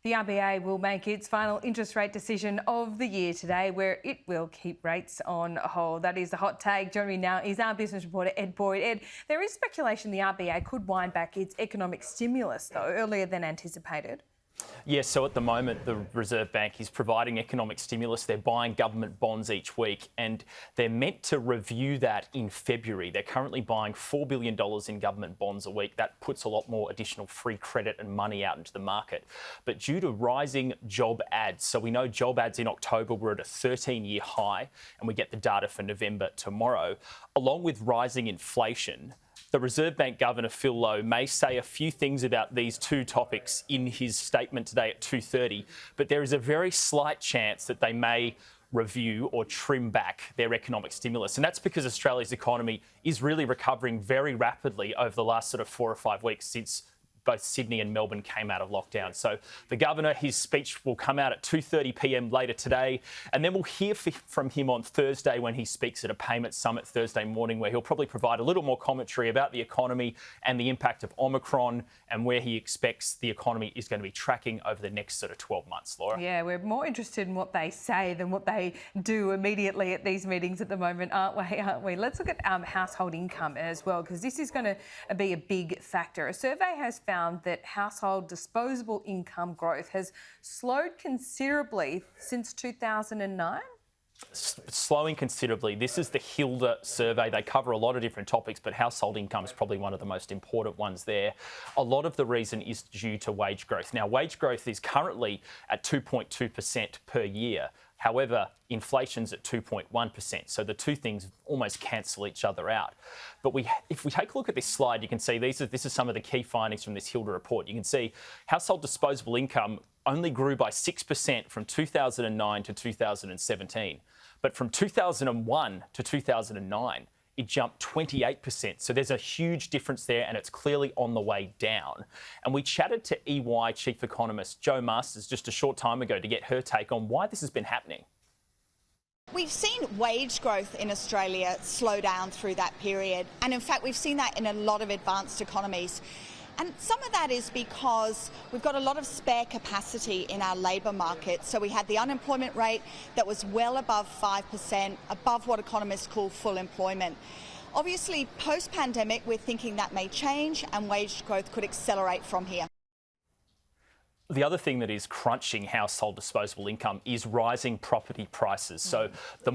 The RBA will make its final interest rate decision of the year today, where it will keep rates on hold. That is the hot take. Joining me now is our business reporter, Ed Boyd. Ed, there is speculation the RBA could wind back its economic stimulus, though, earlier than anticipated. Yes, so at the moment, the Reserve Bank is providing economic stimulus. They're buying government bonds each week, and they're meant to review that in February. They're currently buying $4 billion in government bonds a week. That puts a lot more additional free credit and money out into the market. But due to rising job ads, so we know job ads in October were at a 13-year high, and we get the data for November tomorrow, along with rising inflation. The Reserve Bank Governor, Phil Lowe, may say a few things about these two topics in his statement today at 2:30, but there is a very slight chance that they may review or trim back their economic stimulus. And that's because Australia's economy is really recovering very rapidly over the last sort of 4 or 5 weeks since both Sydney and Melbourne came out of lockdown. So the Governor, his speech will come out at 2:30 p.m. later today, and then we'll hear from him on Thursday when he speaks at a payment summit Thursday morning, where he'll probably provide a little more commentary about the economy and the impact of Omicron and where he expects the economy is going to be tracking over the next sort of 12 months, Laura. Yeah, we're more interested in what they say than what they do immediately at these meetings at the moment, aren't we? Let's look at household income as well, because this is going to be a big factor. A survey has found that household disposable income growth has slowed considerably since 2009. Slowing considerably. This is the HILDA survey. They cover a lot of different topics, but household income is probably one of the most important ones there. A lot of the reason is due to wage growth. Now, wage growth is currently at 2.2% per year. However, inflation's at 2.1%, so the two things almost cancel each other out. But if we take a look at this slide, you can see this is some of the key findings from this HILDA report. You can see household disposable income only grew by 6% from 2009 to 2017. But from 2001 to 2009, it jumped 28%. So there's a huge difference there, and it's clearly on the way down. And we chatted to EY Chief Economist Jo Masters just a short time ago to get her take on why this has been happening. We've seen wage growth in Australia slow down through that period. And in fact, we've seen that in a lot of advanced economies. And some of that is because we've got a lot of spare capacity in our labour market. So we had the unemployment rate that was well above 5%, above what economists call full employment. Obviously, post-pandemic, we're thinking that may change and wage growth could accelerate from here. The other thing that is crunching household disposable income is rising property prices. So the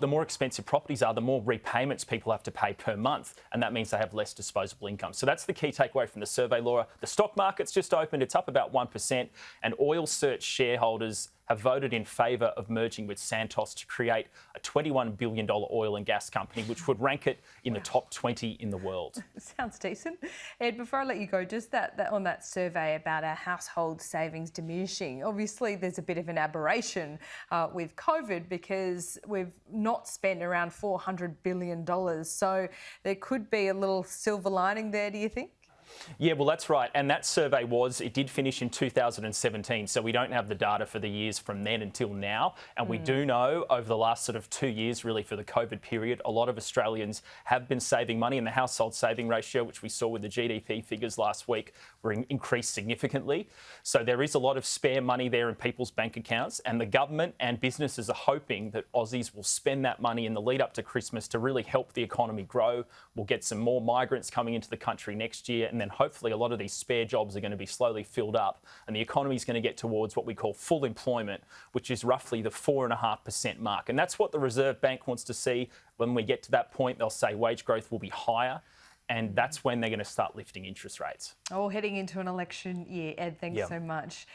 more expensive properties are, the more repayments people have to pay per month, and that means they have less disposable income. So that's the key takeaway from the survey, Laura. The stock market's just opened. It's up about 1%, and Oil Search shareholders have voted in favour of merging with Santos to create a $21 billion oil and gas company, which would rank it in the top 20 in the world. Sounds decent. Ed, before I let you go, just that on that survey about our household savings diminishing, obviously there's a bit of an aberration with COVID because we've not spent around $400 billion. So there could be a little silver lining there, do you think? Yeah, well, that's right. And that survey it did finish in 2017. So we don't have the data for the years from then until now. And we do know over the last sort of 2 years, really, for the COVID period, a lot of Australians have been saving money, and the household saving ratio, which we saw with the GDP figures last week, were increased significantly. So there is a lot of spare money there in people's bank accounts, and the government and businesses are hoping that Aussies will spend that money in the lead up to Christmas to really help the economy grow. We'll get some more migrants coming into the country next year, and then hopefully a lot of these spare jobs are going to be slowly filled up, and the economy is going to get towards what we call full employment, which is roughly the 4.5% mark. And that's what the Reserve Bank wants to see. When we get to that point, they'll say wage growth will be higher, and that's when they're going to start lifting interest rates. Oh, heading into an election year. Ed, thanks so much.